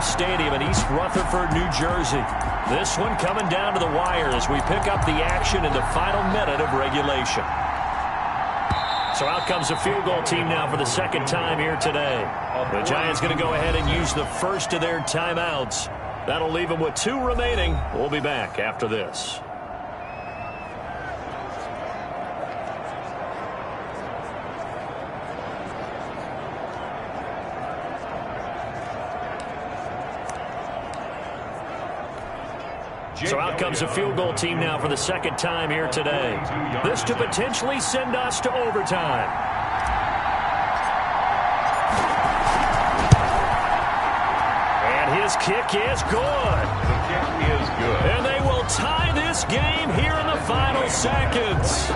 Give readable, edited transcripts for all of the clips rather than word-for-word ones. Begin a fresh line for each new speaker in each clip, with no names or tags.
MetLife Stadium in East Rutherford, New Jersey. This one coming down to the wire as we pick up the action in the final minute of regulation. So out comes the field goal team now for the second time here today. The Giants going to go ahead and use the first of their timeouts. That'll leave them with 2 remaining. We'll be back after this. So out comes the field goal team now for the second time here today. This to potentially send us to overtime. And his kick is good.
The kick is good.
And they will tie this game here in the final seconds.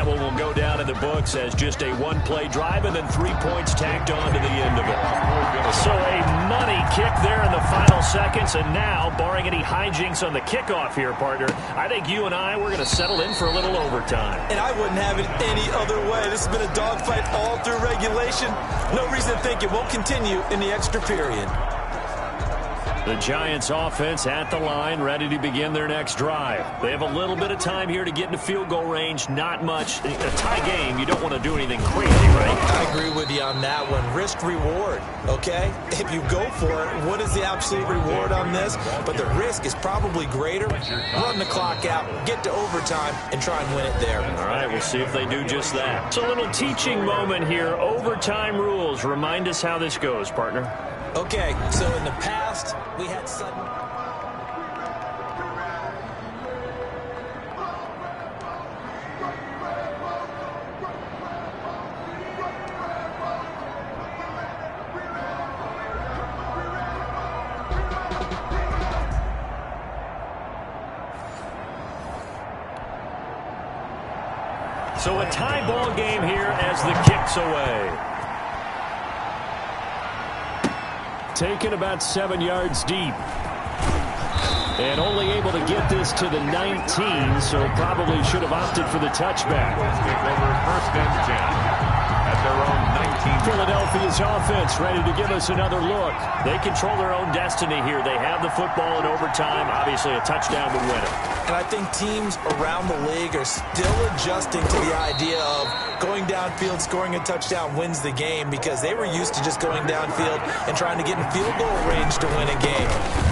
Will go down in the books as just a one-play drive and then 3 points tacked on to the end of it. So a money kick there in the final seconds, and now, barring any hijinks on the kickoff here, partner, I think you and I, we're going to settle in for a little overtime.
And I wouldn't have it any other way. This has been a dogfight all through regulation. No reason to think it won't continue in the extra period.
The Giants offense at the line, ready to begin their next drive. They have a little bit of time here to get into field goal range, not much. A tie game, you don't want to do anything crazy, right?
I agree with you on that one. Risk-reward, okay? If you go for it, what is the absolute reward on this? But the risk is probably greater. Run the clock out, get to overtime, and try and win it there.
All right, we'll see if they do just that. It's a little teaching moment here. Overtime rules. Remind us how this goes, partner.
Okay, so in the past, we had sudden...
So a tie ball game here as the kick's away. Taken about 7 yards deep. And only able to get this to the 19, so probably should have opted for the touchback.
Take over 1st and 10 at their own 19.
Philadelphia's offense ready to give us another look. They control their own destiny here. They have the football in overtime. Obviously, a touchdown would win it.
And I think teams around the league are still adjusting to the idea of going downfield, scoring a touchdown wins the game, because they were used to just going downfield and trying to get in field goal range to win a game.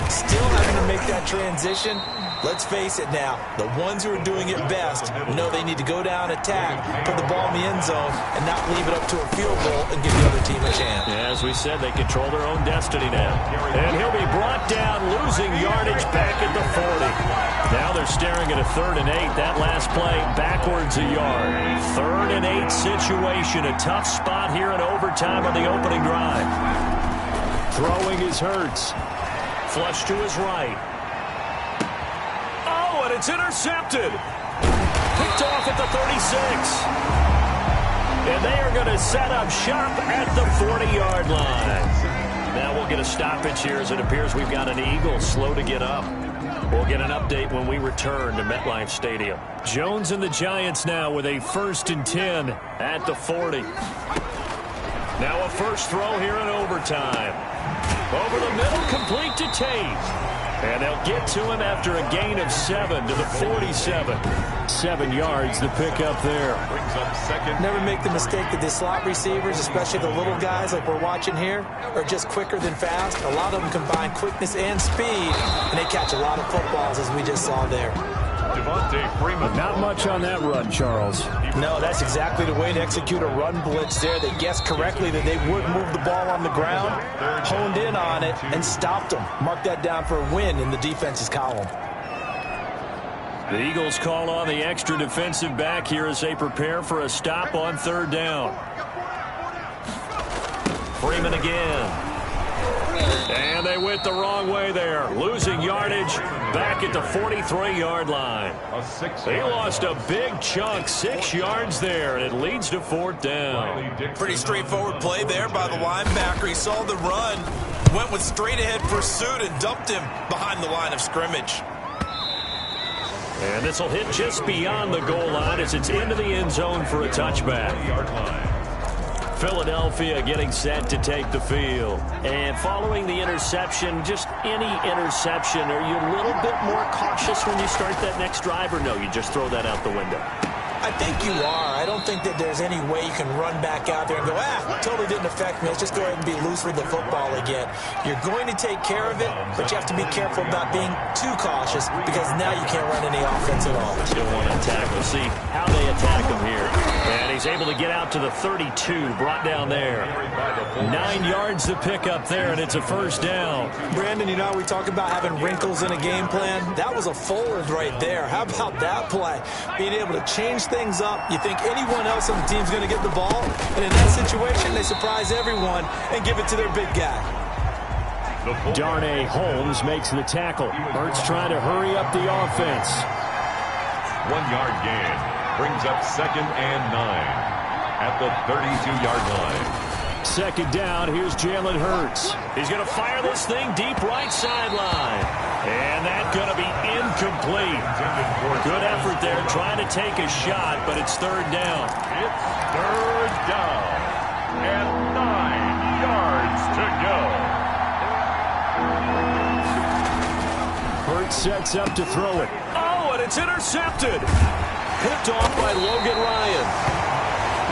Still having to make that transition. Let's face it now, the ones who are doing it best know they need to go down, attack, put the ball in the end zone, and not leave it up to a field goal and give the other team a chance.
Yeah, as we said, they control their own destiny now. And he'll be brought down, losing yardage back at the 40. Now they're staring at a 3rd and 8. That last play backwards a yard. 3rd and 8 situation. A tough spot here in overtime on the opening drive. Throwing is Hurts. Flush to his right. Oh, and it's intercepted. Picked off at the 36. And they are going to set up shop at the 40-yard line. Now we'll get a stoppage here as it appears we've got an Eagle slow to get up. We'll get an update when we return to MetLife Stadium. Jones and the Giants now with a 1st and 10 at the 40. Now a first throw here in overtime. Over the middle, complete to Tate. And they'll get to him after a gain of 7 to the 47. 7 yards the pick up there.
Brings up 2nd.
Never make the mistake that the slot receivers, especially the little guys like we're watching here, are just quicker than fast. A lot of them combine quickness and speed, and they catch a lot of footballs, as we just saw there.
Not much on that run, Charles.
No, that's exactly the way to execute a run blitz there. They guessed correctly that they would move the ball on the ground, honed in on it, and stopped them. Mark that down for a win in the defense's column.
The Eagles call on the extra defensive back here as they prepare for a stop on 3rd down. Freeman again. And they went the wrong way there. Losing yardage back at the 43-yard line. They lost a big chunk, 6 yards there, and it leads to 4th down.
Pretty straightforward play there by the linebacker. He saw the run, went with straight-ahead pursuit, and dumped him behind the line of scrimmage.
And this will hit just beyond the goal line as it's into the end zone for a touchback. Philadelphia getting set to take the field. And following the interception, just any interception, are you a little bit more cautious when you start that next drive, or no, you just throw that out the window?
I think you are. I don't think that there's any way you can run back out there and go, totally didn't affect me. Let's just go ahead and be loose with the football again. You're going to take care of it, but you have to be careful about being too cautious because now you can't run any offense at all.
Still want to attack. We'll see how they attack him here. And he's able to get out to the 32, brought down there. 9 yards to pick up there, and it's a first down.
Brandon, you know, we talk about having wrinkles in a game plan. That was a fold right there. How about that play? Being able to change things up. You think anyone else on the team's going to get the ball, and in that situation, they surprise everyone and give it to their big guy.
Darnay Holmes makes the tackle. Hurts trying to hurry up the offense.
1-yard gain brings up 2nd and 9 at the 32-yard line.
Second down, here's Jalen Hurts. He's going to fire this thing deep right sideline. And that's going to be incomplete. Good effort there trying to take a shot, but it's third down.
It's third down and 9 yards to go.
Hurts sets up to throw it. Oh, and it's intercepted. Picked off by Logan Ryan.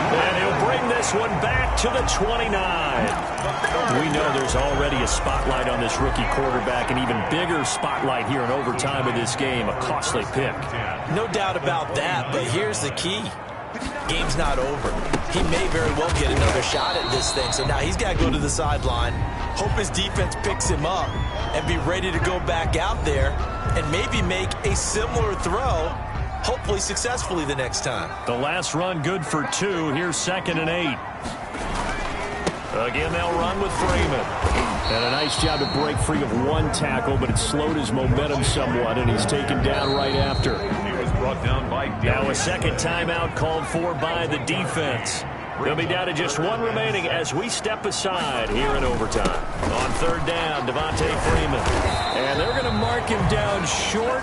And he'll bring this one back to the 29. We know there's already a spotlight on this rookie quarterback, an even bigger spotlight here in overtime of this game. A costly pick.
No doubt about that, but here's the key. Game's not over. He may very well get another shot at this thing, so now he's got to go to the sideline, hope his defense picks him up, and be ready to go back out there and maybe make a similar throw, hopefully successfully the next time.
The last run good for 2. Here's 2nd and 8. Again, they'll run with Freeman. And a nice job to break free of one tackle, but it slowed his momentum somewhat, and he's taken down right after.
He was brought down by
now a second timeout called for by the defense. They'll be down to just 1 remaining as we step aside here in overtime. On third down, Devontae Freeman. And they're going to mark him down short,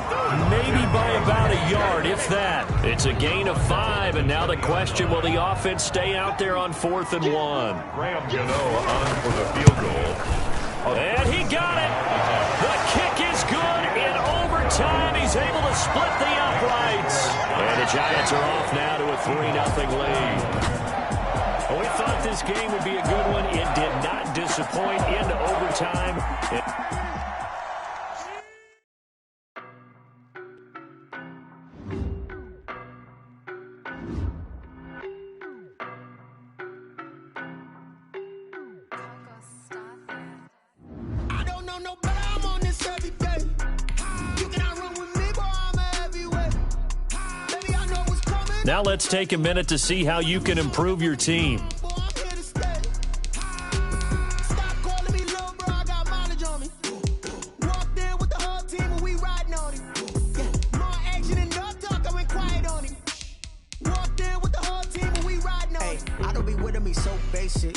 maybe by about a yard, if that. It's a gain of 5, and now the question, will the offense stay out there on 4th and 1?
Graham Gano on for the field goal.
And he got it. The kick is good in overtime. He's able to split the uprights. And the Giants are off now to a 3-0 lead. Well, we thought this game would be a good one. It did not disappoint into overtime. Now let's take a minute to see how you can improve your team.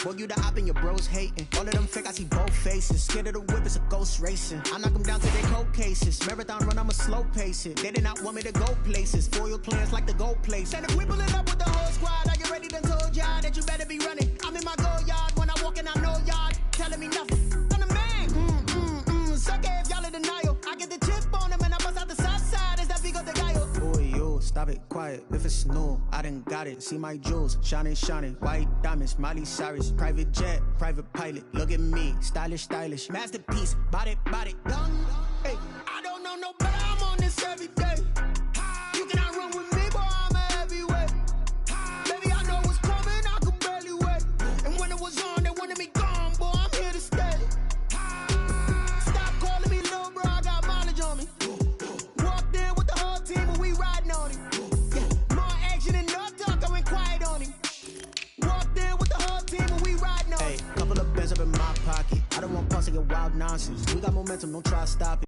Boy, you the op and your bros hating. All of them fake, I see both faces. Scared of the whip, it's a ghost racing. I knock them down to their cold cases. Marathon run, I'ma slow pace it. They did not want me to go places. Foil plans like the gold place. And if we pulling up with the whole squad, are you ready? Done told y'all that you better be running. I'm in my go yard when I walk in, I know y'all telling me nothing. I'm the man. Sucker if y'all in denial. I get the chip on him and I bust out the south side. Is that Vigo the guy? Boy, yo, stop it, quiet. If it's new, I done got it. See my jewels, shining, shining. White diamonds, Miley Cyrus. Private jet, private pilot. Look at me, stylish, stylish. Masterpiece, body, body, done. Hey, I don't know no better. I'm on this every day. You cannot run with me, boy. I'm a heavyweight. Baby, I know what's coming. I could barely wait. And when it was on, they wanted me gone, boy. I'm here to stay. Stop calling me little bro. I got mileage on me. Walked in with the whole team and we riding on him. Yeah, more action and no talk. I went quiet on him. Walked in with the whole team and we riding on him. Hey, couple of bands up in my pocket. I don't want pause to get wild nonsense. We got momentum, don't try to stop it.